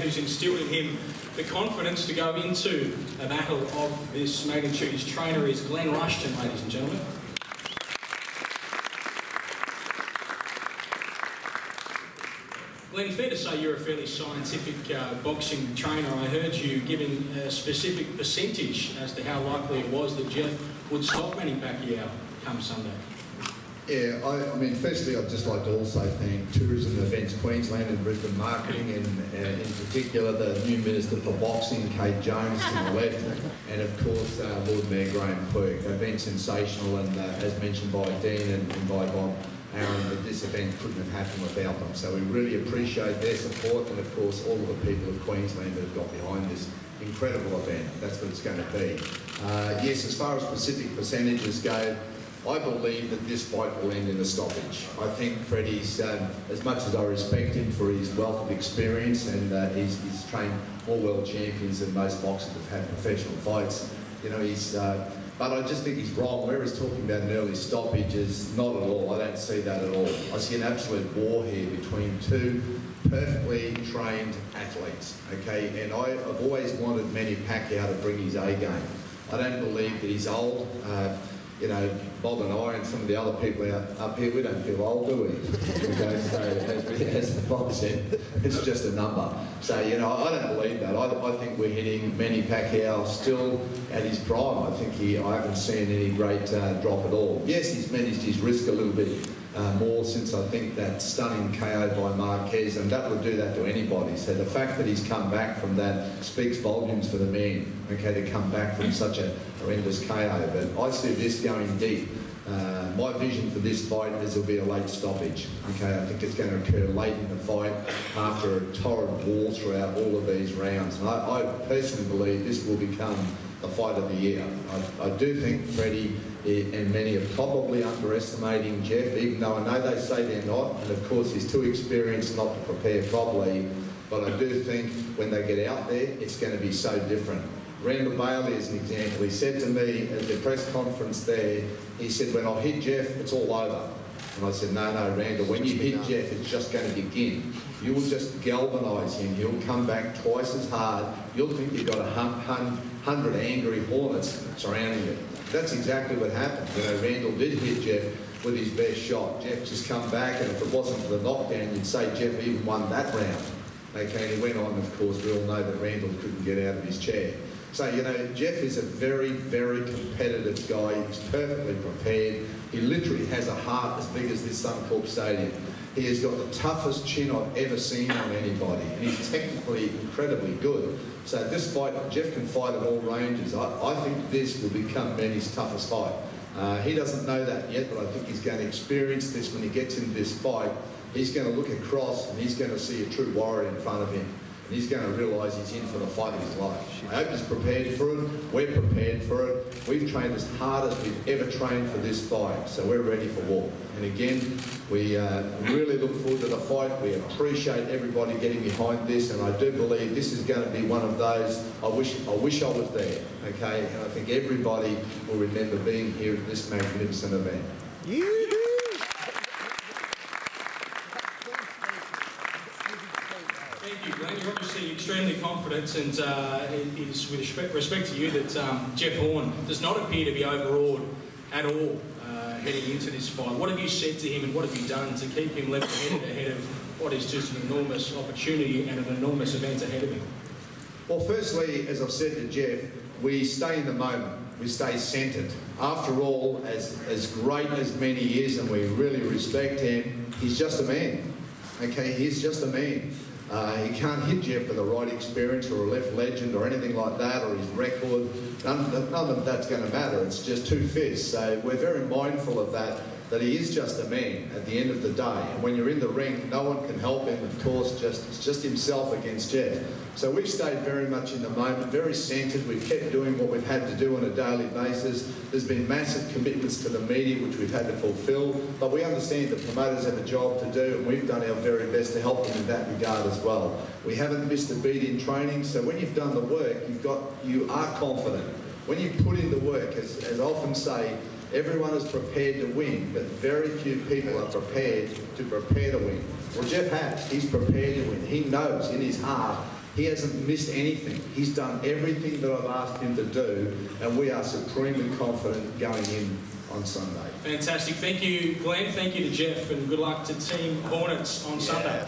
who's instilled in him the confidence to go into a battle of this magnitude. His trainer is Glen Rushton, ladies and gentlemen. Glenn, fair to say you're a fairly scientific boxing trainer. I heard you giving a specific percentage as to how likely it was that Jeff would stop Manny Pacquiao come Sunday. Yeah, I mean, firstly, I'd just like to also thank Tourism Events Queensland and Brisbane Marketing, and in particular the new Minister for Boxing, Kate Jones, to my left, and of course Lord Mayor Graham Quirk. They've been sensational, and as mentioned by Dean and by Bob Aaron, that this event couldn't have happened without them. So we really appreciate their support, and of course all of the people of Queensland that have got behind this incredible event. That's what it's going to be. Yes, as far as specific percentages go, I believe that this fight will end in a stoppage. I think Freddie's, as much as I respect him for his wealth of experience, and he's trained more world champions than most boxers have had professional fights, you know, but I just think he's wrong. Where he's talking about an early stoppage is not at all. I don't see that at all. I see an absolute war here between two perfectly trained athletes, okay? And I've always wanted Manny Pacquiao to bring his A game. I don't believe that he's old. You know, Bob and I and some of the other people up here, we don't feel old, do we? Okay, so as Bob said, it's just a number. So, you know, I don't believe that. I think we're hitting Manny Pacquiao still at his prime. I haven't seen any great drop at all. Yes, he's managed his risk a little bit more since I think that stunning KO by Marquez, and that would do that to anybody. So the fact that he's come back from that speaks volumes for the man, okay, to come back from such a horrendous KO. But I see this going deep. My vision for this fight is there'll be a late stoppage. Okay, I think it's going to occur late in the fight after a torrid war throughout all of these rounds. And I personally believe this will become the fight of the year. I do think Freddie and many are probably underestimating Jeff, even though I know they say they're not, and of course he's too experienced not to prepare properly, but I do think when they get out there, it's going to be so different. Randall Bailey is an example. He said to me at the press conference there, he said, when I hit Jeff, it's all over. And I said, no, Randall, when you hit Jeff, it's just going to begin. You will just galvanise him. He'll come back twice as hard. You'll think you've got 100 angry hornets surrounding you. That's exactly what happened. You know, Randall did hit Jeff with his best shot. Jeff just come back, and if it wasn't for the knockdown, you'd say Jeff even won that round. Okay, and he went on, of course, we all know that Randall couldn't get out of his chair. So, you know, Jeff is a very, very competitive guy. He's perfectly prepared. He literally has a heart as big as this Suncorp Stadium. He has got the toughest chin I've ever seen on anybody, and he's technically incredibly good. So this fight, Jeff can fight at all ranges. I think this will become Manny's toughest fight. He doesn't know that yet, but I think he's going to experience this when he gets into this fight. He's going to look across and he's going to see a true warrior in front of him. And he's going to realise he's in for the fight of his life. I hope he's prepared for it. We're prepared for it. We've trained as hard as we've ever trained for this fight, so we're ready for war. And again, we really look forward to the fight. We appreciate everybody getting behind this, and I do believe this is going to be one of those, I wish I was there, okay? And I think everybody will remember being here at this magnificent event. Thank you, Glenn. You're obviously extremely confident, and it is with respect to you that Jeff Horn does not appear to be overawed at all heading into this fight. What have you said to him, and what have you done to keep him level-headed ahead of what is just an enormous opportunity and an enormous event ahead of him? Well, firstly, as I've said to Jeff, we stay in the moment. We stay centred. After all, as great as Manny is, and we really respect him, he's just a man. Okay, he's just a man. He can't hit Jeff with the right experience or a left legend or anything like that, or his record. None of that's going to matter. It's just two fists. So we're very mindful of that he is just a man at the end of the day. And when you're in the ring, no one can help him, of course, it's just himself against Jeff. So we've stayed very much in the moment, very centred. We've kept doing what we've had to do on a daily basis. There's been massive commitments to the media, which we've had to fulfil, but we understand the promoters have a job to do, and we've done our very best to help them in that regard as well. We haven't missed a beat in training, so when you've done the work, you are confident. When you put in the work, as I often say, everyone is prepared to win, but very few people are prepared to win. Well, Jeff has. He's prepared to win. He knows in his heart He hasn't missed anything. He's done everything that I've asked him to do, and we are supremely confident going in on Sunday. Fantastic. Thank you, Glenn. Thank you to Jeff, and good luck to Team Hornets on Sunday.